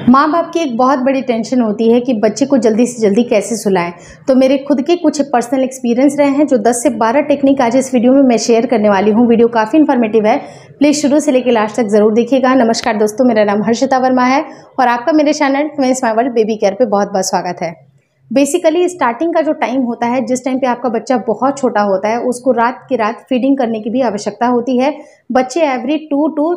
माँ बाप की एक बहुत बड़ी टेंशन होती है कि बच्चे को जल्दी से जल्दी कैसे सुलाएं। तो मेरे खुद के कुछ पर्सनल एक्सपीरियंस रहे हैं जो 10 से 12 टेक्निक आज इस वीडियो में मैं शेयर करने वाली हूँ। वीडियो काफ़ी इन्फॉर्मेटिव है, प्लीज़ शुरू से लेकर लास्ट तक ज़रूर देखिएगा। नमस्कार दोस्तों, मेरा नाम हर्षिता वर्मा है और आपका मेरे channel twins my world baby care पे बहुत बहुत स्वागत है। बेसिकली स्टार्टिंग का जो टाइम होता है, जिस टाइम पे आपका बच्चा बहुत छोटा होता है, उसको रात की रात फीडिंग करने की भी आवश्यकता होती है। बच्चे एवरी 2 to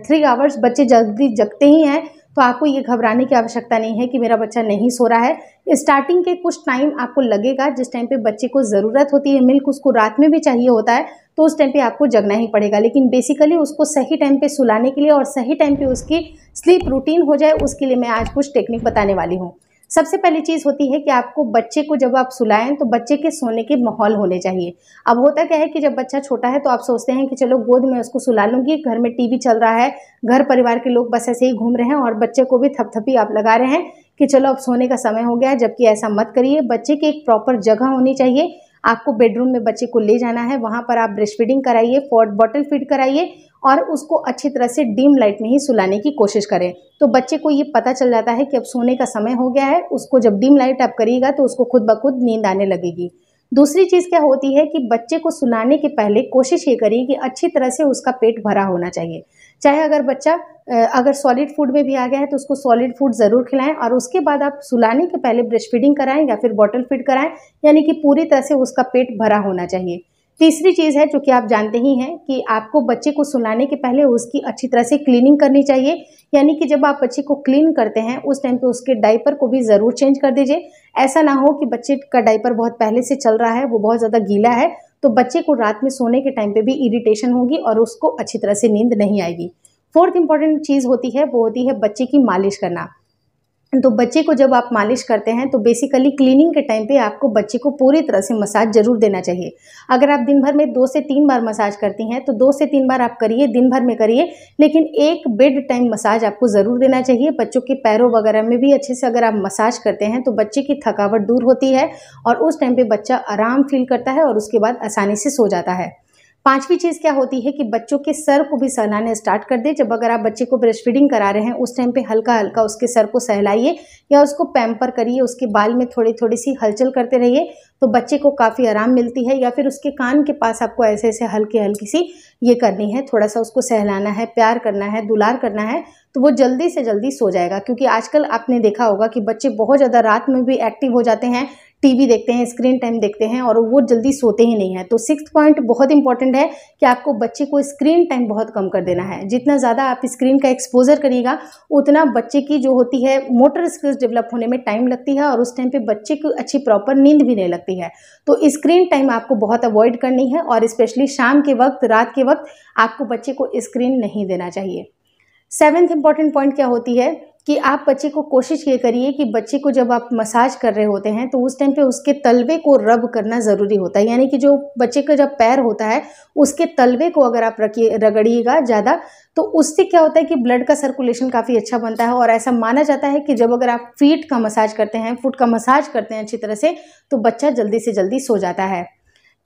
3 आवर्स बच्चे जल्दी जगते ही हैं, तो आपको ये घबराने की आवश्यकता नहीं है कि मेरा बच्चा नहीं सो रहा है। स्टार्टिंग के कुछ टाइम आपको लगेगा, जिस टाइम पे बच्चे को ज़रूरत होती है मिल्क, उसको रात में भी चाहिए होता है, तो उस टाइम पे आपको जगना ही पड़ेगा। लेकिन बेसिकली उसको सही टाइम पे सुलाने के लिए और सही टाइम पे उसकी स्लीप रूटीन हो जाए, उसके लिए मैं आज कुछ टेक्निक बताने वाली हूँ। सबसे पहली चीज़ होती है कि आपको बच्चे को जब आप सुलाएं तो बच्चे के सोने के माहौल होने चाहिए। अब होता क्या है कि जब बच्चा छोटा है तो आप सोचते हैं कि चलो गोद में उसको सुला लूँगी, घर में टीवी चल रहा है, घर परिवार के लोग बस ऐसे ही घूम रहे हैं और बच्चे को भी थपथपी आप लगा रहे हैं कि चलो अब सोने का समय हो गया है। जबकि ऐसा मत करिए। बच्चे की एक प्रॉपर जगह होनी चाहिए। आपको बेडरूम में बच्चे को ले जाना है, वहाँ पर आप ब्रेस्ट फीडिंग कराइए, बॉटल फीड कराइए और उसको अच्छी तरह से डिम लाइट में ही सुलाने की कोशिश करें। तो बच्चे को ये पता चल जाता है कि अब सोने का समय हो गया है। उसको जब डिम लाइट आप करिएगा तो उसको खुद ब खुद नींद आने लगेगी। दूसरी चीज़ क्या होती है कि बच्चे को सुलाने के पहले कोशिश ये करिए कि अच्छी तरह से उसका पेट भरा होना चाहिए। चाहे अगर बच्चा अगर सॉलिड फूड में भी आ गया है तो उसको सॉलिड फूड ज़रूर खिलाएं और उसके बाद आप सुलाने के पहले ब्रेस्ट फीडिंग कराएं या फिर बॉटल फीड कराएं, यानी कि पूरी तरह से उसका पेट भरा होना चाहिए। तीसरी चीज़ है जो कि आप जानते ही हैं कि आपको बच्चे को सुलाने के पहले उसकी अच्छी तरह से क्लीनिंग करनी चाहिए। यानी कि जब आप बच्चे को क्लीन करते हैं उस टाइम पे उसके डायपर को भी ज़रूर चेंज कर दीजिए। ऐसा ना हो कि बच्चे का डायपर बहुत पहले से चल रहा है, वो बहुत ज़्यादा गीला है, तो बच्चे को रात में सोने के टाइम पे भी इरिटेशन होगी और उसको अच्छी तरह से नींद नहीं आएगी। फोर्थ इंपॉर्टेंट चीज़ होती है वो होती है बच्चे की मालिश करना। तो बच्चे को जब आप मालिश करते हैं तो बेसिकली क्लीनिंग के टाइम पे आपको बच्चे को पूरी तरह से मसाज जरूर देना चाहिए। अगर आप दिन भर में 2 से 3 बार मसाज करती हैं तो 2 से 3 बार आप करिए, दिन भर में करिए, लेकिन एक बेड टाइम मसाज आपको ज़रूर देना चाहिए। बच्चों के पैरों वगैरह में भी अच्छे से अगर आप मसाज करते हैं तो बच्चे की थकावट दूर होती है और उस टाइम पे बच्चा आराम फील करता है और उसके बाद आसानी से सो जाता है। पांचवी चीज़ क्या होती है कि बच्चों के सर को भी सहलाना स्टार्ट कर दे। जब अगर आप बच्चे को ब्रेस्ट फीडिंग करा रहे हैं उस टाइम पे हल्का हल्का उसके सर को सहलाइए या उसको पैम्पर करिए, उसके बाल में थोड़ी थोड़ी सी हलचल करते रहिए तो बच्चे को काफ़ी आराम मिलती है। या फिर उसके कान के पास आपको ऐसे ऐसे हल्की हल्की सी ये करनी है, थोड़ा सा उसको सहलाना है, प्यार करना है, दुलार करना है, तो वो जल्दी से जल्दी सो जाएगा। क्योंकि आजकल आपने देखा होगा कि बच्चे बहुत ज़्यादा रात में भी एक्टिव हो जाते हैं, टीवी देखते हैं, स्क्रीन टाइम देखते हैं और वो जल्दी सोते ही नहीं है। तो 6th पॉइंट बहुत इंपॉर्टेंट है कि आपको बच्चे को स्क्रीन टाइम बहुत कम कर देना है। जितना ज़्यादा आप स्क्रीन का एक्सपोजर करिएगा उतना बच्चे की जो होती है मोटर स्किल्स डेवलप होने में टाइम लगती है और उस टाइम पे बच्चे को अच्छी प्रॉपर नींद भी नहीं लगती है। तो स्क्रीन टाइम आपको बहुत अवॉइड करनी है और स्पेशली शाम के वक्त, रात के वक्त आपको बच्चे को स्क्रीन नहीं देना चाहिए। 7th इंपॉर्टेंट पॉइंट क्या होती है कि आप बच्चे को कोशिश ये करिए कि बच्चे को जब आप मसाज कर रहे होते हैं तो उस टाइम पे उसके तलवे को रब करना ज़रूरी होता है। यानी कि जो बच्चे का जब पैर होता है उसके तलवे को अगर आप रगड़िएगा ज़्यादा तो उससे क्या होता है कि ब्लड का सर्कुलेशन काफ़ी अच्छा बनता है और ऐसा माना जाता है कि जब अगर आप फीट का मसाज करते हैं, फुट का मसाज करते हैं अच्छी तरह से, तो बच्चा जल्दी से जल्दी सो जाता है।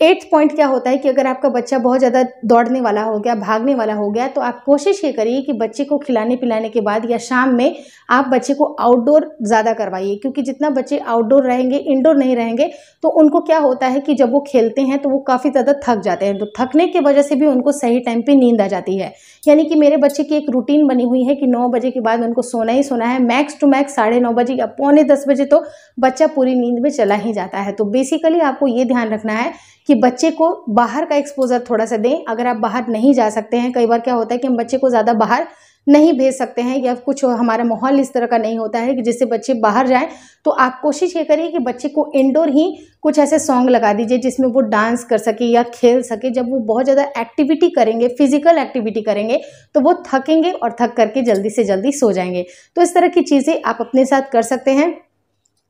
8th पॉइंट क्या होता है कि अगर आपका बच्चा बहुत ज़्यादा दौड़ने वाला हो गया, भागने वाला हो गया, तो आप कोशिश ये करिए कि बच्चे को खिलाने पिलाने के बाद या शाम में आप बच्चे को आउटडोर ज़्यादा करवाइए। क्योंकि जितना बच्चे आउटडोर रहेंगे, इंडोर नहीं रहेंगे, तो उनको क्या होता है कि जब वो खेलते हैं तो वो काफ़ी ज़्यादा थक जाते हैं। तो थकने की वजह से भी उनको सही टाइम पर नींद आ जाती है। यानी कि मेरे बच्चे की एक रूटीन बनी हुई है कि 9 बजे के बाद उनको सोना ही सोना है। मैक्स टू मैक्स 9:30 बजे या 9:45 बजे तो बच्चा पूरी नींद में चला ही जाता है। तो बेसिकली आपको ये ध्यान रखना है कि बच्चे को बाहर का एक्सपोजर थोड़ा सा दें। अगर आप बाहर नहीं जा सकते हैं, कई बार क्या होता है कि हम बच्चे को ज़्यादा बाहर नहीं भेज सकते हैं या कुछ हमारा माहौल इस तरह का नहीं होता है कि जिससे बच्चे बाहर जाएं, तो आप कोशिश ये करिए कि बच्चे को इंडोर ही कुछ ऐसे सॉन्ग लगा दीजिए जिसमें वो डांस कर सके या खेल सके। जब वो बहुत ज़्यादा एक्टिविटी करेंगे, फिजिकल एक्टिविटी करेंगे, तो वो थकेंगे और थक करके जल्दी से जल्दी सो जाएंगे। तो इस तरह की चीज़ें आप अपने साथ कर सकते हैं।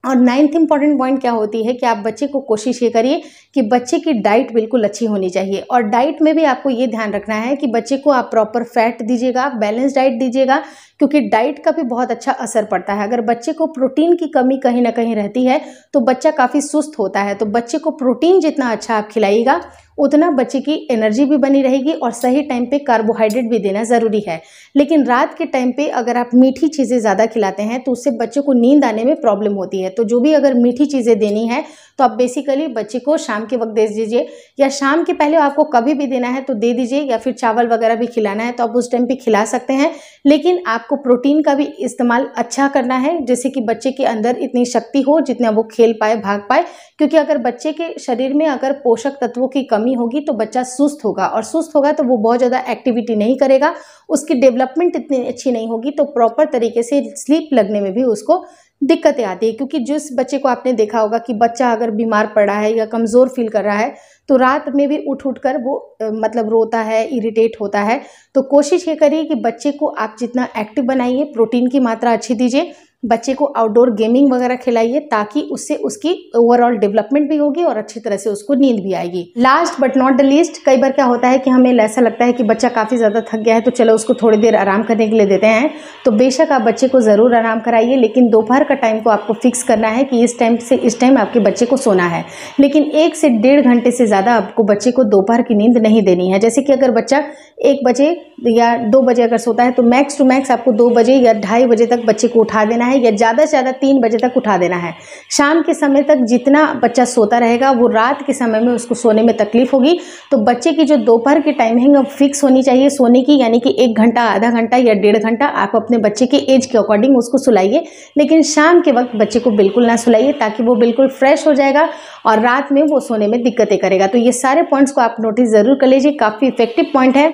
और 9th इंपॉर्टेंट पॉइंट क्या होती है कि आप बच्चे को कोशिश ये करिए कि बच्चे की डाइट बिल्कुल अच्छी होनी चाहिए। और डाइट में भी आपको ये ध्यान रखना है कि बच्चे को आप प्रॉपर फैट दीजिएगा, बैलेंस डाइट दीजिएगा, क्योंकि डाइट का भी बहुत अच्छा असर पड़ता है। अगर बच्चे को प्रोटीन की कमी कहीं ना कहीं रहती है तो बच्चा काफ़ी सुस्त होता है। तो बच्चे को प्रोटीन जितना अच्छा आप खिलाइएगा उतना बच्चे की एनर्जी भी बनी रहेगी और सही टाइम पे कार्बोहाइड्रेट भी देना ज़रूरी है। लेकिन रात के टाइम पे अगर आप मीठी चीज़ें ज़्यादा खिलाते हैं तो उससे बच्चे को नींद आने में प्रॉब्लम होती है। तो जो भी अगर मीठी चीज़ें देनी है तो आप बेसिकली बच्चे को शाम के वक्त दे दीजिए, या शाम के पहले आपको कभी भी देना है तो दे दीजिए, या फिर चावल वगैरह भी खिलाना है तो आप उस टाइम पे खिला सकते हैं। लेकिन आपको प्रोटीन का भी इस्तेमाल अच्छा करना है, जैसे कि बच्चे के अंदर इतनी शक्ति हो जितना वो खेल पाए, भाग पाए। क्योंकि अगर बच्चे के शरीर में अगर पोषक तत्वों की कमी होगी तो बच्चा सुस्त होगा, और सुस्त होगा तो वो बहुत ज़्यादा एक्टिविटी नहीं करेगा, उसकी डेवलपमेंट इतनी अच्छी नहीं होगी, तो प्रॉपर तरीके से स्लीप लगने में भी उसको दिक्कतें आती है। क्योंकि जिस बच्चे को आपने देखा होगा कि बच्चा अगर बीमार पड़ा है या कमज़ोर फील कर रहा है तो रात में भी उठ कर वो मतलब रोता है, इरिटेट होता है। तो कोशिश ये करिए कि बच्चे को आप जितना एक्टिव बनाइए, प्रोटीन की मात्रा अच्छी दीजिए, बच्चे को आउटडोर गेमिंग वगैरह खिलाइए, ताकि उससे उसकी ओवरऑल डेवलपमेंट भी होगी और अच्छी तरह से उसको नींद भी आएगी। Last but not the least, कई बार क्या होता है कि हमें ऐसा लगता है कि बच्चा काफ़ी ज़्यादा थक गया है तो चलो उसको थोड़ी देर आराम करने के लिए देते हैं। तो बेशक आप बच्चे को ज़रूर आराम कराइए, लेकिन दोपहर का टाइम को आपको फिक्स करना है कि इस टाइम से इस टाइम आपके बच्चे को सोना है। लेकिन 1 से 1.5 घंटे से ज़्यादा आपको बच्चे को दोपहर की नींद नहीं देनी है। जैसे कि अगर बच्चा 1 बजे या 2 बजे अगर सोता है तो मैक्स टू मैक्स आपको 2 बजे या 2:30 बजे तक बच्चे को उठा देना है, या ज़्यादा से ज़्यादा 3 बजे तक उठा देना है। शाम के समय तक जितना बच्चा सोता रहेगा वो रात के समय में उसको सोने में तकलीफ होगी। तो बच्चे की जो दोपहर की टाइमिंग अब फिक्स होनी चाहिए सोने की, यानी कि 1 घंटा, आधा घंटा या 1.5 घंटा आप अपने बच्चे के एज के अकॉर्डिंग उसको सुलाइए। लेकिन शाम के वक्त बच्चे को बिल्कुल ना सुलाइए, ताकि वो बिल्कुल फ्रेश हो जाएगा और रात में वो सोने में दिक्कतें करेगा। तो ये सारे पॉइंट्स को आप नोटिस ज़रूर कर लीजिए, काफ़ी इफेक्टिव पॉइंट है।